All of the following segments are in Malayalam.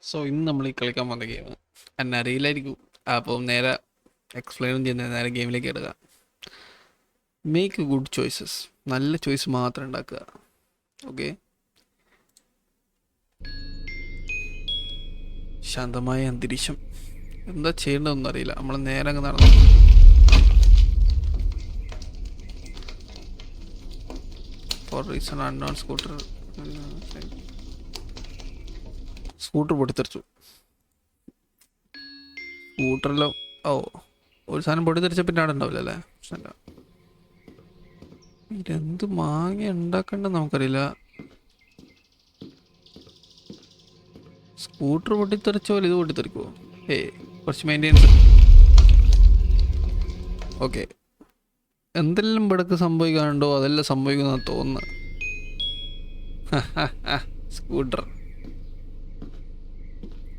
സോ ഇന്ന് നമ്മൾ ഈ കളിക്കാൻ വന്ന ഗെയിം എന്നെ അറിയില്ലായിരിക്കും. അപ്പം നേരെ എക്സ്പ്ലെയിനും ചെയ്യുന്ന നേരെ ഗെയിമിലേക്ക് ഇടുക. മേക്ക് ഗുഡ് ചോയ്സസ്, നല്ല ചോയ്സ് മാത്രം ഉണ്ടാക്കുക. ഓക്കെ, ശാന്തമായ അന്തരീക്ഷം. എന്താ ചെയ്യേണ്ടതെന്നൊന്നും അറിയില്ല. നമ്മൾ നേരെ അങ്ങ് നടന്നു. For reason unknown scooter scooter പൊട്ടിത്തെറിച്ചു. സ്കൂട്ടറിലോ ഓ, ഒരു സാധനം പൊട്ടിത്തെറിച്ച പിന്നെ അവിടെ ഉണ്ടാവില്ല അല്ലേ? പ്രശ്നമില്ല. ഇതെന്ത് മാങ്ങ ഉണ്ടാക്കണ്ടെന്ന് നമുക്കറിയില്ല. സ്കൂട്ടർ പൊട്ടിത്തെറിച്ച പോലെ ഇത് പൊട്ടിത്തെറിക്കുമോ? ഏയ്, കുറച്ച് മെയിൻ്റെനൻസ്. ഓക്കെ, എന്തെല്ലാം ഇവിടക്ക് സംഭവിക്കാനുണ്ടോ അതെല്ലാം സംഭവിക്കുന്ന തോന്നുന്നു. സ്കൂട്ടർ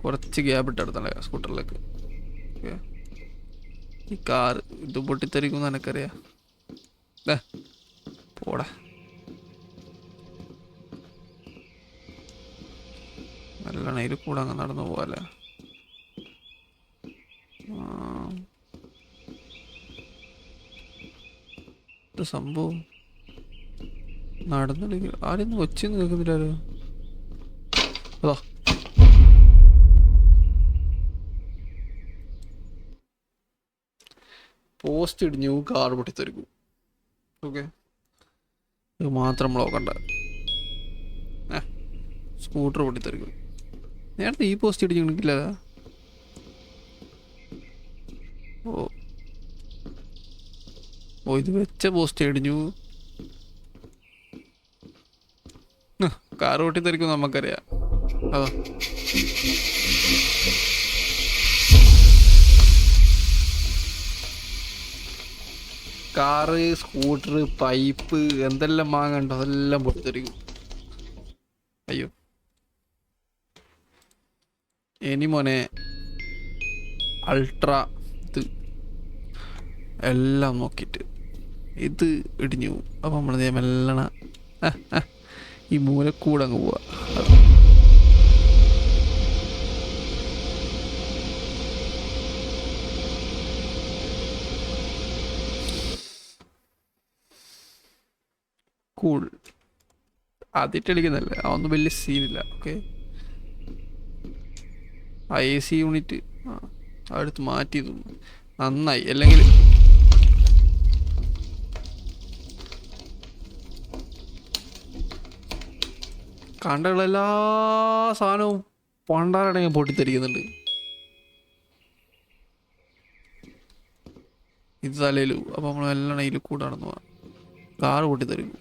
കുറച്ച് ഗ്യാപ്പ് ഇട്ടെടുത്തല്ലേ സ്കൂട്ടറിലേക്ക്. ഓക്കെ, ഈ കാർ ഇത് പൊട്ടിത്തെറിക്കുമെന്ന് എനിക്കറിയാം. പോടാ, നല്ലോണം ഇതിൽ കൂടെ അങ്ങ് നടന്നു പോവാല്ലേ. ഇത് സംഭവം നടന്നില്ലെങ്കിൽ ആരെയൊന്നും ഒച്ചയൊന്നും കേൾക്കുന്നില്ലല്ലോ. അതാ പോസ്റ്റ് ഇടിഞ്ഞു, കാർ പൊട്ടിത്തെറിക്കും. ഓക്കെ, ഇത് മാത്രം നമ്മൾ നോക്കണ്ട. സ്കൂട്ടർ പൊട്ടിത്തെറിക്കും. നേരത്തെ ഈ പോസ്റ്റ് ഇടിഞ്ഞില്ല. ഓ ഓ, ഇത് വെച്ച പോസ്റ്റ് ഇടിഞ്ഞു. കാർ പൊട്ടിത്തെറിക്കും നമുക്കറിയാം. അതാ കാറ്, സ്കൂട്ടർ, പൈപ്പ്, എന്തെല്ലാം വാങ്ങണ്ടോ അതെല്ലാം പൊട്ടിത്തെറിക്കും. അയ്യോ, ഇനി മോനെ അൾട്ര ഇത് എല്ലാം നോക്കിയിട്ട് ഇത് ഇടിഞ്ഞു. അപ്പം നമ്മൾ മെല്ലണ ഈ മൂലക്കൂടെ അങ്ങ് പോവാ. കൂൾ, ആദ്യമായിട്ട് കളിക്കുന്നല്ലേ, അതൊന്നും വലിയ സീനില്ല. ഓക്കെ, ആ എ സി യൂണിറ്റ് അടുത്ത് മാറ്റി തോന്നുന്നു. നന്നായി, അല്ലെങ്കിൽ കണ്ടുള്ള എല്ലാ സാധനവും പണ്ടാരടങ്ങി പൊട്ടിത്തെറിക്കുന്നുണ്ട്. ഇത് തലയിലു. അപ്പം നമ്മൾ എല്ലാം ഇതിൽ കൂടെ നടന്നു പോവാം. കാറ് പൊട്ടിത്തെറിക്കും.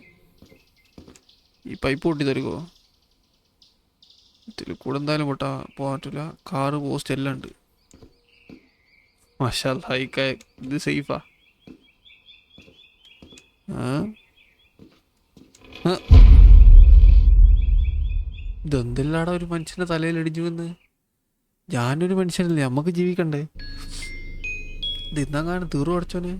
ഈ പൈപ്പ് പൊട്ടിത്തെറിക്കുമോ? ഇതിൽ കൂടെ എന്തായാലും പോകാൻ പറ്റില്ല. കാറ്, പോസ്റ്റ് എല്ലാം ഉണ്ട്. മാഷാ അല്ലാ, ഇത് സേഫാ. ഇതെന്തെല്ലാടാ ഒരു മനുഷ്യന്റെ തലയിൽ ഇടിഞ്ഞു വന്ന്. ഞാനൊരു മനുഷ്യനല്ലേ, നമുക്ക് ജീവിക്കണ്ടേ? ഇത് ഇന്നങ്ങാണ് തീർന്നു അടച്ചോനെ.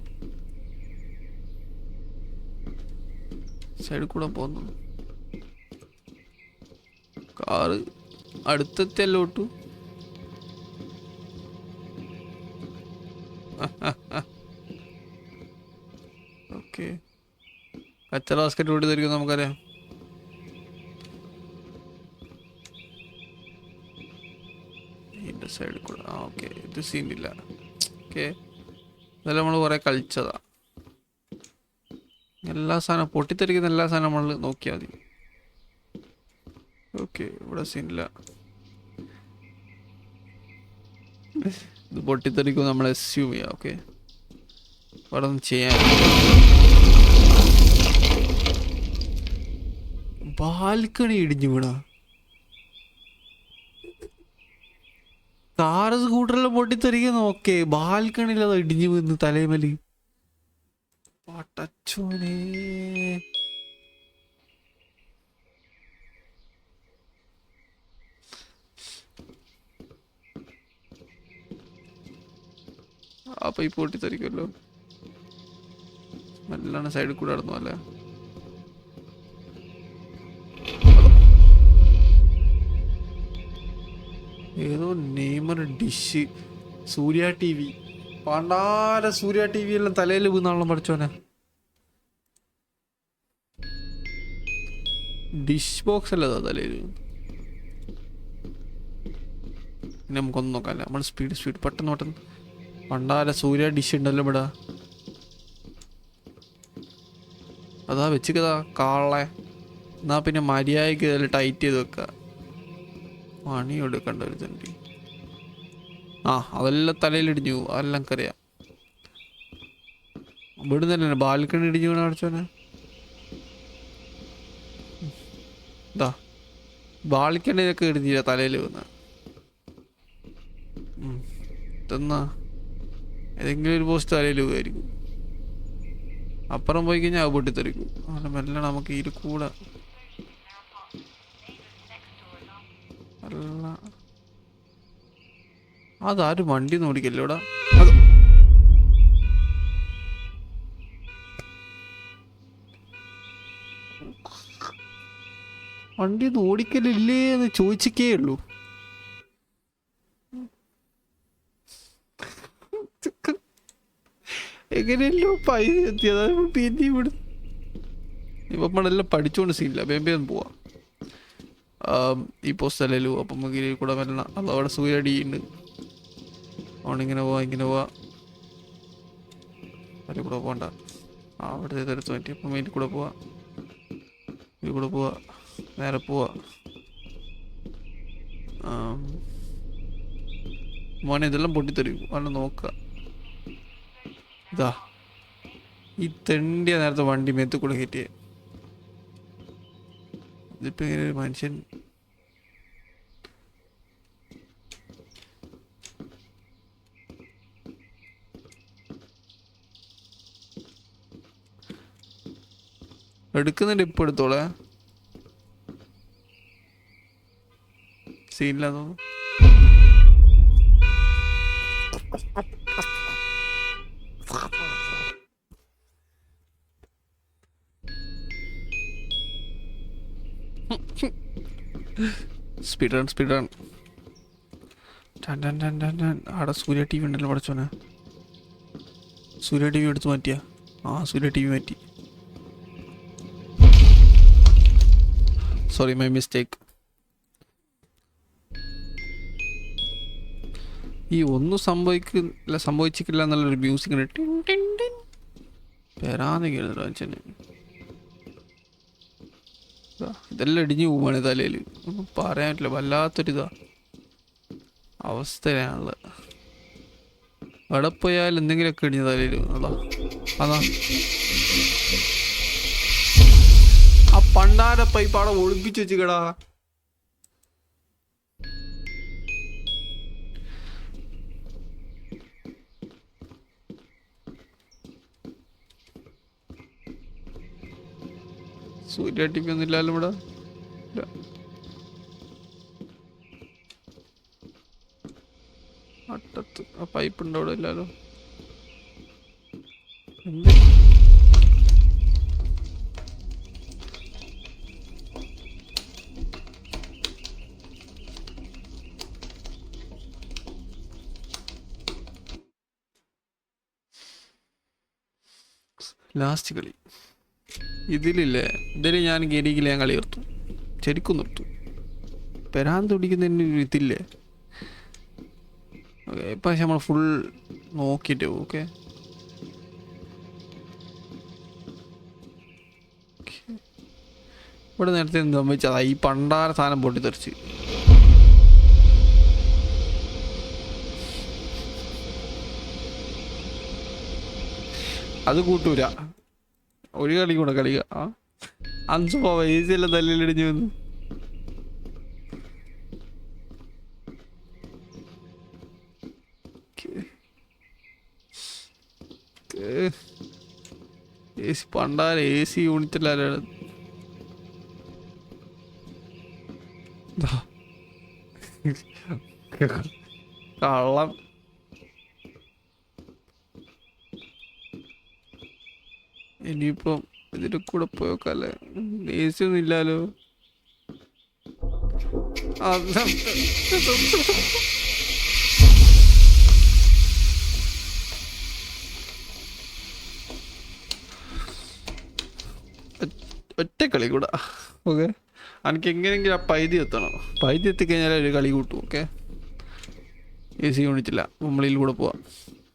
സൈഡിൽ കൂടെ പോന്നു. കാറ് അടുത്തെത്തിയല്ലോട്ടു. ഓക്കെ, കച്ചറ ബാസ്കറ്റ് കൂട്ടി തരിക്കും നമുക്കറിയാം. ഇതിൻ്റെ സൈഡിൽ കൂടെ ഓക്കെ, ഇത് സീനില്ല. ഓക്കെ, ഇതെല്ലാം നമ്മൾ കുറേ കളിച്ചതാ. എല്ലാ സാധനം പൊട്ടിത്തെറിക്കുന്ന എല്ലാ സാധനം നമ്മൾ നോക്കിയാൽ മതി. ഓക്കെ, ഇവിടെ സീനില്ല. ഇത് പൊട്ടിത്തെറിക്കും നമ്മൾ അസ്യൂം ചെയ്യാം. ഓക്കെ, ഇവിടെ ഒന്നും ചെയ്യാൻ. ബാൽക്കണി ഇടിഞ്ഞു വീണാ. കാറ്, സ്കൂട്ടറെല്ലാം പൊട്ടിത്തെറിക്കുന്നു. ഓക്കെ, ബാൽക്കണിയിൽ അത് ഇടിഞ്ഞു വീന്ന് തലേമല്. പടച്ചോനെ, ആ പൈപ്പ് പൊട്ടിത്തെറിക്കുമല്ലോ. നല്ലോണം സൈഡിൽ കൂടെ നടന്നു അല്ലേ. ഏതോ നെയ്മർ ഡിഷ് സൂര്യ ടി വി പണ്ടാര സൂര്യ ടി വി എല്ലാം തലയിൽ വീന്നാണല്ലോ പഠിച്ചോനെ. ഡിഷ് ബോക്സ് അല്ലതാ തലയിൽ. പിന്നെ നമുക്കൊന്നും നോക്കാമല്ല, നമ്മൾ സ്പീഡ് പെട്ടെന്ന് പണ്ടാര സൂര്യ ഡിഷ് ഉണ്ടല്ലോ ഇവിടെ. അതാ വെച്ചിക്കതാ കാളെ. എന്നാ പിന്നെ മര്യാദയ്ക്ക് അതിൽ ടൈറ്റ് ചെയ്ത് വെക്ക. പണി എടുക്കണ്ട ഒരു തണ്ടി. അതെല്ലാം തലയിലിടിഞ്ഞു, അതെല്ലാം കറിയാം. ഇവിടുന്ന് തന്നെ ബാൽക്കണി ഇടിഞ്ഞു വീണ അടിച്ചോനെ. ഇതാ ബാൽക്കണിയിലൊക്കെ ഇടിഞ്ഞില്ല തലയിൽ വീണ. ഇതെന്നാ ഏതെങ്കിലും ഒരു പോസ്റ്റ് തലയിൽ വീഴുമായിരിക്കും. അപ്പുറം പോയി കഴിഞ്ഞാൽ അത് പൊട്ടിത്തെറിക്കും. അങ്ങനെ മെല്ലെ നമുക്ക് ഇതിൽ കൂടെ. അല്ല അതാരും വണ്ടി ഒന്നും ഓടിക്കല്ലോ ഇവിടെ. വണ്ടി ഒന്നും ഓടിക്കലില്ലേ എന്ന് ചോദിച്ചേ ഉള്ളൂ. എങ്ങനെയല്ലോ പൈസ എത്തിയത് പിന്നെ ഇവിടെ ഇപ്പം നമ്മളെല്ലാം പഠിച്ചുകൊണ്ട് സീനില്ല. വേമ്പേന്ന് പോവാം. ഈ പോസ്റ്റല്ലല്ലോ അപ്പം നമുക്ക് കൂടെ വരണം. അതവിടെ സൂര്യടിയുണ്ട്. അവണിങ്ങനെ പോവാ അതിൽ കൂടെ പോകണ്ട. അവിടുത്തെ എടുത്ത് പറ്റി അപ്പം ഇതിൽ കൂടെ പോവാ നേരെ പോവാ. മോനെ ഇതെല്ലാം പൊട്ടിത്തെറിക്കും. അവനെ നോക്കുക. ഇതാ ഈ തെണ്ടിയ നേരത്തെ വണ്ടി മേത്ത് കൂടെ കയറ്റിയേ. ഇതിപ്പോ ഇങ്ങനെ ഒരു മനുഷ്യൻ എടുക്കുന്നുണ്ട്. ഇപ്പൊ എടുത്തോളെ, സീനില്ലാന്ന് തോന്നുന്നു. Speed run. അവിടെ സൂര്യ ടി വി ഉണ്ടല്ലോ പഠിച്ചോനെ. സൂര്യ ടി വി എടുത്ത് മാറ്റിയ. സൂര്യ ടി വി മാറ്റി. Sorry, my mistake. ഈ ഒന്നും സംഭവിച്ചിട്ടില്ല എന്നുള്ളൊരു മ്യൂസിക് പെരാന്ന് കേൾക്കുന്നുണ്ട് മനുഷ്യന്. ഇതെല്ലാം ഇടിഞ്ഞു പോവാണ് തലയിൽ. ഒന്നും പറയാൻ പറ്റില്ല. വല്ലാത്തൊരിതാ അവസ്ഥയാണുള്ളത്. അവിടെ പോയാൽ എന്തെങ്കിലുമൊക്കെ ഇടിഞ്ഞ തലയിൽ. അതാ ആ പണ്ടാര പൈപ്പ് അവിടെ ഒളിപ്പിച്ചു വെച്ചിക്കടാ. സൂര്യ ടി വി ഒന്നും ഇല്ലല്ലോ ഇവിടെ. അട്ടത്ത് ആ പൈപ്പ് ഉണ്ടോ അവിടെ? ഇല്ലല്ലോ. ലാസ്റ്റ് കളി ഇതിലില്ലേ. ഞാൻ ഗരിക്കില്ല, ഞാൻ കളി നിർത്തും. ശരിക്കും നിർത്തും. പെരാന്ത് പിടിക്കുന്നതിന് ഇതില്ലേ. ഓക്കെ, ഇപ്പം നമ്മൾ ഫുൾ നോക്കിയിട്ട് പോകും. ഓക്കെ, ഇവിടെ നേരത്തെ എന്ത് സംഭവിച്ചതാ? ഈ പണ്ടാര സാധനം പൊട്ടിത്തെറിച്ച്. അത് കൂട്ടൂല. ഒരു കളി കൂടെ കളിക്കുക. അഞ്ച് പോവാ. ഈസി എല്ലാം തല്ലിലിടിഞ്ഞു വന്നു. പണ്ടാര AC യൂണിറ്റിലാണ്. കള്ളം. ഇനിയിപ്പം ഇതിൽ കൂടെ പോയോക്കല്ലേ. AC ഒന്നും ഇല്ലാലോ. ഒറ്റ കളി കൂടാ. ഓക്കെ, എനിക്ക് എങ്ങനെയെങ്കിലും ആ പൈതി എത്തണം. പൈതി എത്തിക്കഴിഞ്ഞാൽ ഒരു കളി കൂട്ടും. ഓക്കെ, എ സി യൂണിറ്റില്ല, നമ്മൾ ഇതിൽ കൂടെ പോവാം.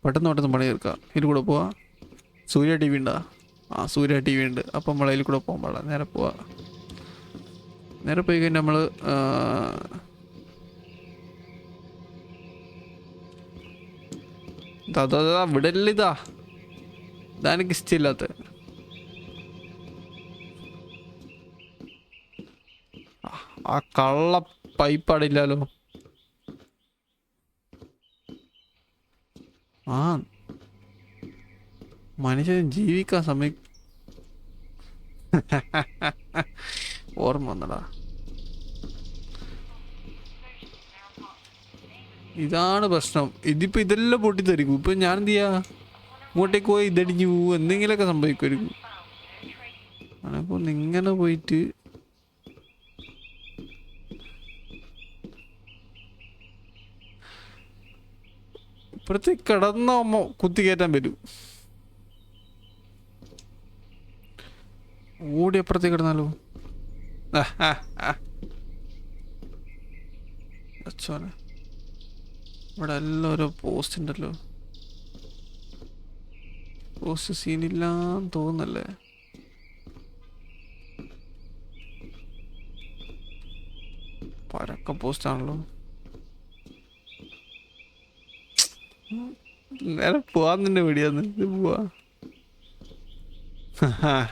പെട്ടെന്ന് പെട്ടെന്ന് പണി തീർക്കാം. ഇതിൽ കൂടെ പോവാം. സൂര്യ ടി വി ഉണ്ടാ? ആ, സൂര്യ ടി വി ഉണ്ട്. അപ്പം നമ്മൾ അതിൽ കൂടെ പോകാൻ പാടില്ല. നേരെ പോവാ. നേരെ പോയി കഴിഞ്ഞാൽ നമ്മൾ ഇവിടെ അല്ല. ഇതാ എനിക്ക് ഇഷ്ടമില്ലാത്ത. ആ കള്ള പൈപ്പ് അടിയില്ലല്ലോ. ആ മനുഷ്യൻ ജീവിക്കാൻ സമയം ഓർമ്മ വന്നടാ. ഇതാണ് പ്രശ്നം. ഇതിപ്പോ ഇതെല്ലാം പൊട്ടിത്തെറിക്കും. ഇപ്പൊ ഞാൻ എന്ത് ചെയ്യാ? ഇങ്ങോട്ടേക്ക് പോയി ഇതടിഞ്ഞു പോവും, എന്തെങ്കിലുമൊക്കെ സംഭവിക്കുമായിരിക്കും. അപ്പൊ ഇങ്ങനെ പോയിട്ട് ഇപ്പഴത്തേക്ക് കിടന്ന കുത്തി കയറ്റാൻ വരും. ഓടി അപ്പുറത്തേക്ക് കിടന്നാലോ? അച്ഛനെ, ഇവിടെ എല്ലാം ഓരോ പോസ്റ്റ് ഉണ്ടല്ലോ. പോസ്റ്റ് സീനില്ലാന്ന് തോന്നുന്നല്ലേ? പരക്ക പോസ്റ്റാണല്ലോ. നേരെ പോവാൻ തന്നെ പേടിയാന്ന്. ഇത് പോവാ.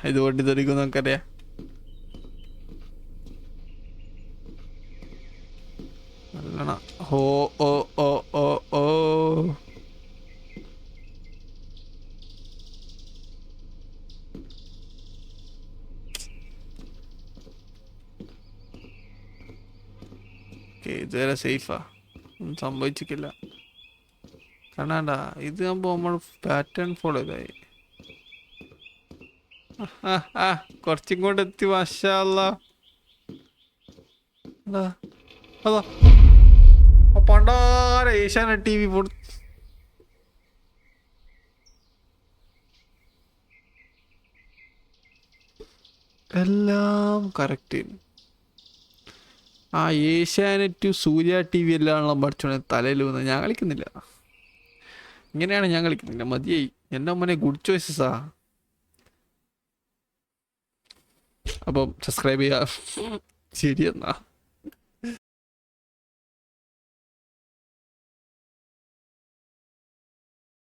ഇത് വണ്ടി തെറിക്കും നമുക്കറിയാം. നല്ലണ. ഓ ഓ ഓ ഓ ഓ ഇതുവരെ സേഫാ, ഒന്നും സംഭവിച്ചിട്ടില്ല. കാണാണ്ടാ, ഇത് ആകുമ്പോ നമ്മൾ പാറ്റേൺ ഫോളോ ചെയ്തായി. കുറച്ചും കൂടെ എത്തി. മാഷാ അല്ലാ. അതാ പണ്ടാര ഏഷ്യാനെറ്റ് ടി വി എല്ലാം കറക്റ്റ്. ആ ഏഷ്യാനെറ്റ് സൂര്യ ടി വി എല്ലാം പഠിച്ചോണെ തലയിൽ വന്ന്. ഞാൻ കളിക്കുന്നില്ല, ഇങ്ങനെയാണ് ഞാൻ കളിക്കുന്നില്ല. മതിയായി. എൻ്റെ അമ്മനെ ഗുഡ് ചോയ്സസാ. അപ്പം സബ്സ്ക്രൈബ് ചെയ്യാം. ശരി എന്നാ.